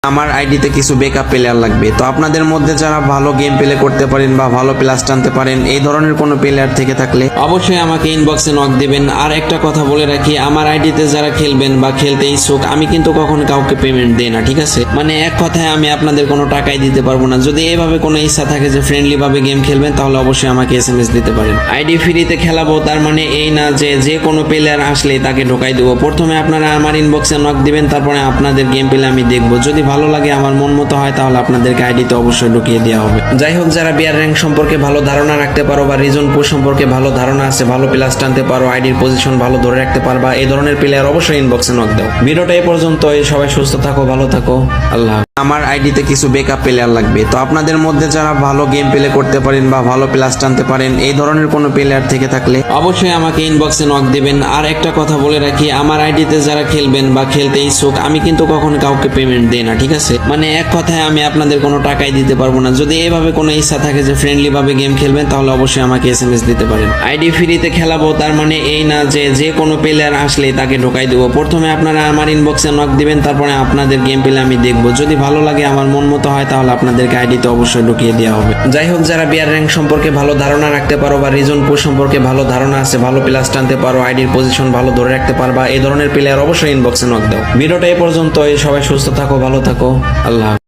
আমার আইডিতে কিছু বেকআপ প্লেয়ার লাগবে। তো আপনাদের মধ্যে যারা ভালো গেম প্লে করতে পারেন বা ভালো প্লাস টানতে পারেন এই ধরনের কোনো প্লেয়ার থেকে থাকলে অবশ্যই আমাকে ইনবক্সে নক দিবেন। আর একটা কথা বলে রাখি, আমার আইডিতে যারা খেলবেন বা খেলতে ইচ্ছুক আমি কিন্তু কখনো কাউকে পেমেন্ট দেই না, ঠিক আছে? মানে এক কথায় আমি আপনাদের কোনো টাকাই দিতে পারবো না। যদি এইভাবে কোনো ইচ্ছা থাকে যে ফ্রেন্ডলি ভাবে গেম খেলবেন তাহলে অবশ্যই আমাকে এসএমএস দিতে পারেন। আইডি ফ্রিতে খেলাবো তার মানে এই না যে যে কোনো প্লেয়ার আসলে তাকে ঢোকাই দেবো। প্রথমে আপনারা আমার ইনবক্সে নক দিবেন, তারপরে আপনাদের গেম প্লে আমি দেখবো। যদি ভালো লাগে আমার মন মতো হয় তাহলে আপনাদেরকে আইডিতে অবশ্যই ঢুকিয়ে দেওয়া হবে। যাই হোক, যারা বিয়ার র্যাঙ্ক সম্পর্কে ভালো ধারণা রাখতে পারো বা রিজন পুশ সম্পর্কে ভালো ধারণা আছে, ভালো প্লাস টানতে পারো, আইডির পজিশন ভালো ধরে রাখতে পারবা, এই ধরনের প্লেয়ার অবশ্যই ইনবক্সে নক দাও। ভিডিওটা এই পর্যন্ত, সবাই সুস্থ থাকো, ভালো থাকো, আল্লাহ হাফেজ। আমার আইডিতে কিছু বেকআপ প্লেয়ার লাগবে। তো আপনাদের মধ্যে যারা ভালো গেম প্লে করতে পারেন বা ভালো প্লাস টানতে পারেন এই ধরনের কোনো প্লেয়ার থেকে থাকলে অবশ্যই আমাকে ইনবক্সে নক দিবেন। আর একটা কথা বলে রাখি, আমার আইডিতে যারা খেলবেন বা খেলতে ইচ্ছুক আমি কিন্তু কখনো কাউকে পেমেন্ট দেই না, ঠিক আছে? মানে এক কথায় আমি আপনাদের কোনো টাকাই দিতে পারবো না। যদি এইভাবে কোনো ইচ্ছা থাকে যে ফ্রেন্ডলি ভাবে গেম খেলবেন তাহলে অবশ্যই আমাকে এসএমএস দিতে পারেন। আইডি ফ্রিতে খেলাবো তার মানে এই না যে যে কোনো প্লেয়ার আসলে তাকে ঢোকাই দেবো। প্রথমে আপনারা আমার ইনবক্সে নক দিবেন, তারপরে আপনাদের গেম প্লে আমি দেখবো। যদি ভালো লাগে আমার মন মতো হয় তাহলে আপনাদেরকে আইডিতে অবশ্যই ঢুকিয়ে দেওয়া হবে। যাই হোক, যারা বিয়ার র্যাঙ্ক সম্পর্কে ভালো ধারণা রাখতে পারো বা রিজন পুশ সম্পর্কে ভালো ধারণা আছে, ভালো প্লাস টানতে পারো, আইডির পজিশন ভালো ধরে রাখতে পারবা, এই ধরনের প্লেয়ার অবশ্যই ইনবক্সে নক দাও। ভিডিওটা এই পর্যন্ত, সবাই সুস্থ থাকো, ভালো থাকো, আল্লাহ হাফেজ।